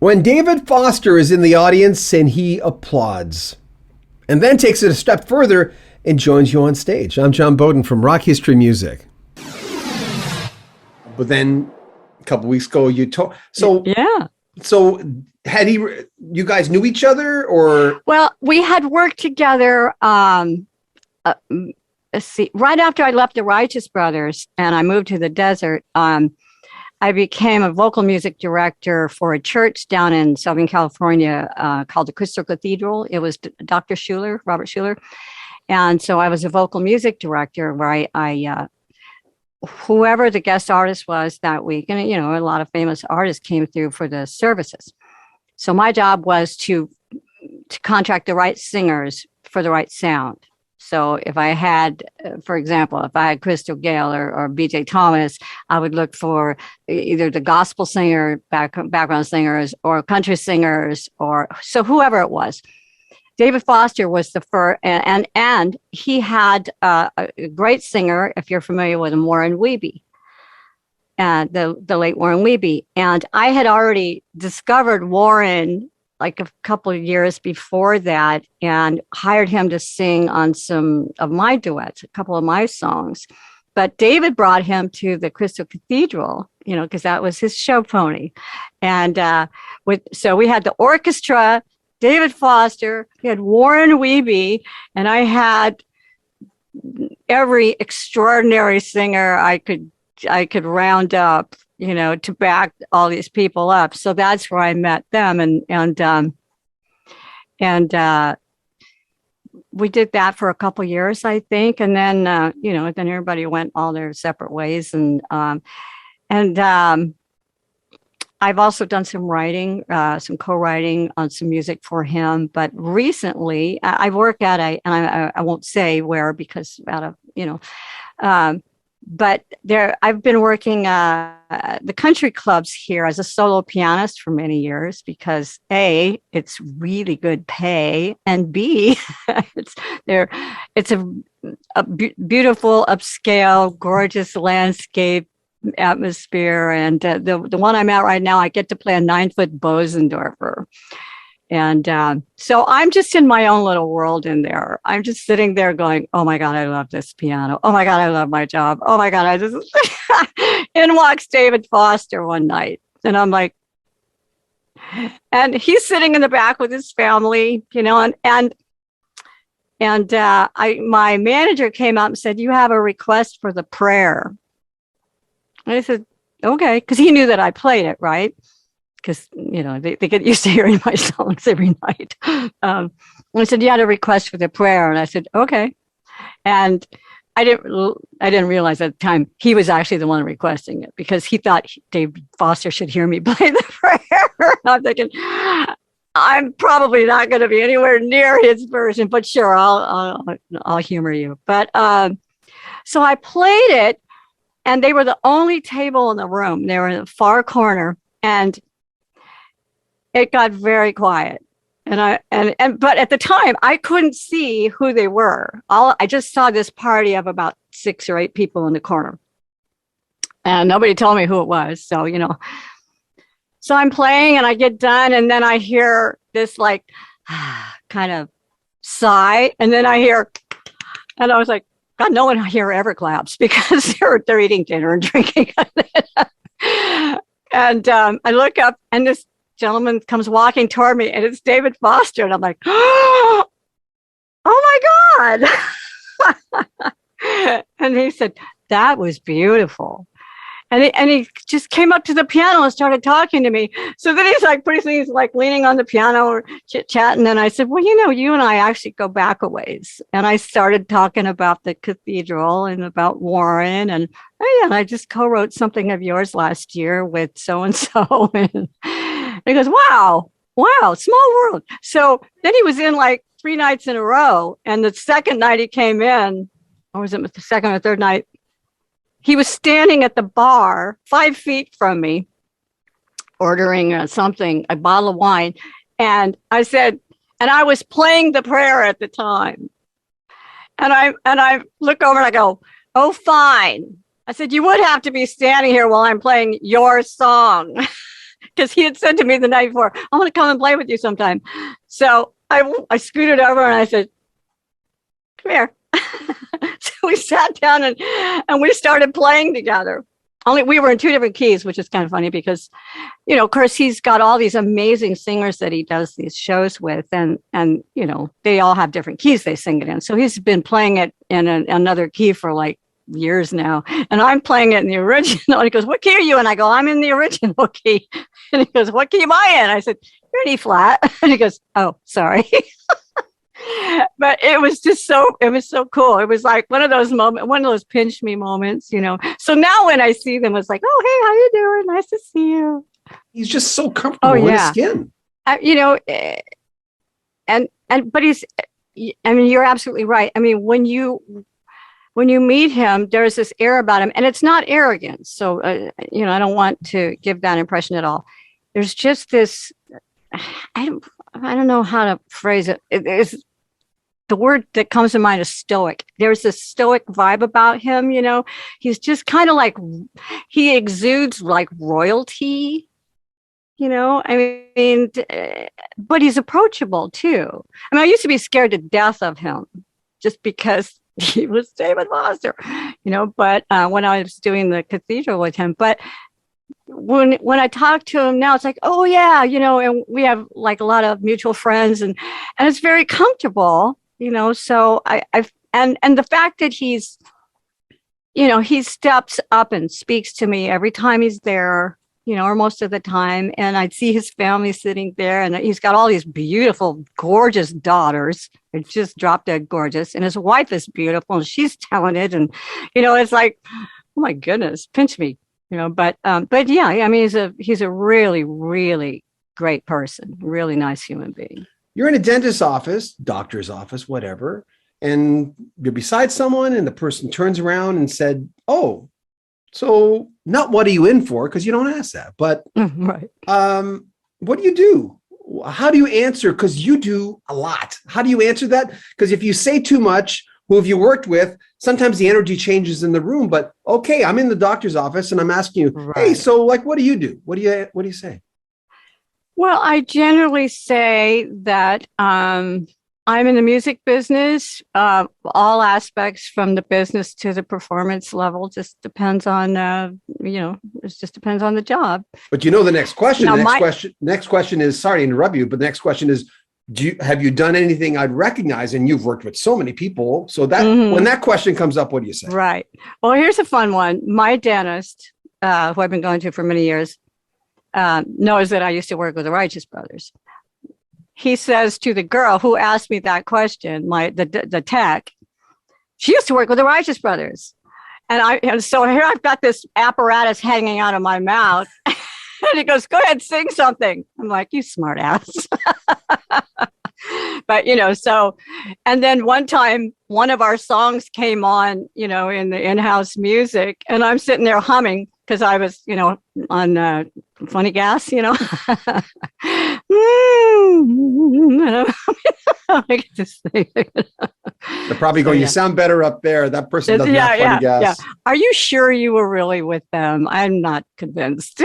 When David Foster is in the audience and he applauds, and then takes it a step further and joins you on stage. I'm John Beaudin from Rock History Music. But then a couple weeks ago, you told. So yeah. So had you guys knew each other, or? Well, we had worked together. Let's see. Right after I left the Righteous Brothers and I moved to the desert, I became a vocal music director for a church down in Southern California called the Crystal Cathedral. It was Dr. Schuler, Robert Schuler. And so I was a vocal music director where I whoever the guest artist was that week, and, you know, a lot of famous artists came through for the services. So my job was to contract the right singers for the right sound. So if I had, for example, if I had Crystal Gale or BJ Thomas, I would look for either the gospel singer, background singers, or country singers, or so whoever it was. David Foster was the first, and he had a great singer, if you're familiar with him, Warren Weeby, the late Warren Weeby. And I had already discovered Warren like a couple of years before that and hired him to sing on some of my duets, a couple of my songs. But David brought him to the Crystal Cathedral, you know, because that was his show pony. And so we had the orchestra, David Foster, we had Warren Weeby, and I had every extraordinary singer I could round up, you know, to back all these people up. So that's where I met them, and we did that for a couple of years, I think, and then you know, then everybody went all their separate ways, and I've also done some writing, some co-writing on some music for him. But recently, I work at and I won't say where because out of, you know, but I've been working the country clubs here as a solo pianist for many years because A, it's really good pay, and B, it's a beautiful, upscale, gorgeous landscape atmosphere, and the one I'm at right now, I get to play a 9-foot Bosendorfer, and so I'm just in my own little world in there. I'm just sitting there going, "Oh my God, I love this piano. Oh my God, I love my job. Oh my God, I just." In walks David Foster one night, and I'm like, and he's sitting in the back with his family, you know, and my manager came out and said, "You have a request for the prayer." And I said, okay, because he knew that I played it, right? Because, you know, they get used to hearing my songs every night. And I said, you had a request for the prayer. And I said, okay. And I didn't realize at the time he was actually the one requesting it because he thought David Foster should hear me play the prayer. And I'm thinking, I'm probably not going to be anywhere near his version, but sure, I'll humor you. But so I played it. And they were the only table in the room. They were in the far corner, and it got very quiet. But at the time, I couldn't see who they were. I just saw this party of about 6 or 8 people in the corner, and nobody told me who it was. So, you know, so I'm playing, and I get done, and then I hear this like kind of sigh, and then I hear, and I was like, God, no one here ever claps because they're eating dinner and drinking. And I look up, and this gentleman comes walking toward me, and it's David Foster. And I'm like, oh my God. And he said, that was beautiful. And he just came up to the piano and started talking to me. So then he's like, pretty soon he's like leaning on the piano or chit-chatting. And I said, well, you know, you and I actually go back a ways. And I started talking about the cathedral and about Warren. And I just co-wrote something of yours last year with so-and-so. And he goes, wow, small world. So then he was in like 3 nights in a row. And the second night he came in, or was it the second or third night? He was standing at the bar 5 feet from me, ordering something, a bottle of wine. And I said, and I was playing the prayer at the time. And I look over and I go, oh, fine. I said, you would have to be standing here while I'm playing your song. because he had said to me the night before, I want to come and play with you sometime. So I scooted over and I said, come here. So we sat down and we started playing together. Only we were in two different keys, which is kind of funny because, of course, he's got all these amazing singers that he does these shows with, and they all have different keys they sing it in. So he's been playing it in another key for like years now, and I'm playing it in the original. And he goes, "What key are you?" And I go, "I'm in the original key." And he goes, "What key am I in?" I said, "You're in E flat." And he goes, "Oh, sorry." But it was so cool. It was like one of those pinch me moments, So now when I see them, it's like, "Oh, hey, how you doing? Nice to see you." He's just so comfortable in his skin. But you're absolutely right. I mean, when you meet him, there's this air about him, and it's not arrogance. So, I don't want to give that impression at all. There's just this, I don't know how to phrase it. The word that comes to mind is stoic. There's this stoic vibe about him, He's just kind of like, he exudes like royalty, I mean, but he's approachable too. I mean, I used to be scared to death of him just because he was David Foster, but when I was doing the cathedral with him, but when I talk to him now, it's like, oh yeah, and we have like a lot of mutual friends and it's very comfortable, so and the fact that he's, he steps up and speaks to me every time he's there, or most of the time. And I'd see his family sitting there and he's got all these beautiful, gorgeous daughters. They're just drop dead gorgeous. And his wife is beautiful and she's talented. And, it's like, oh my goodness, pinch me, but yeah, I mean, he's a really, really great person, really nice human being. You're in a dentist's office, doctor's office, whatever, and you're beside someone and the person turns around and said, "Oh, so not what are you in for?" Because you don't ask that, but right. What do you do? How do you answer? Because you do a lot. How do you answer that? Because if you say too much, who have you worked with? Sometimes the energy changes in the room. But okay, I'm in the doctor's office and I'm asking you, right. Hey, so like, what do you do? What do you say? Well, I generally say that I'm in the music business. All aspects from the business to the performance level just depends on, it just depends on the job. But the next question. Now, next question is, sorry to interrupt you, but the next question is, have you done anything I'd recognize? And you've worked with so many people, so that when that question comes up, what do you say? Right. Well, here's a fun one. My dentist, who I've been going to for many years, knows that I used to work with the Righteous Brothers. He says to the girl who asked me that question, the tech, she used to work with the Righteous Brothers. And so here I've got this apparatus hanging out of my mouth. And he goes, "Go ahead, sing something." I'm like, "You smart ass." But, so, and then one time, one of our songs came on, in the in-house music, and I'm sitting there humming because I was, on funny gas, They're probably going, "You sound better up there. That person doesn't have funny gas." Yeah. Are you sure you were really with them? I'm not convinced.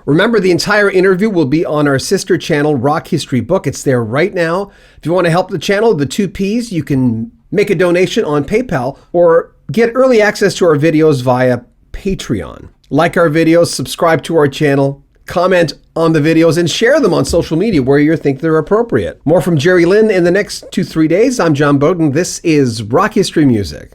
Remember, the entire interview will be on our sister channel, Rock History Book. It's there right now. If you want to help the channel, the 2 Ps, you can make a donation on PayPal or get early access to our videos via Patreon. Like our videos, subscribe to our channel, comment on the videos, and share them on social media where you think they're appropriate. More from Jeri Lynne in the next 2-3 days. I'm John Beaudin. This is Rock History Music.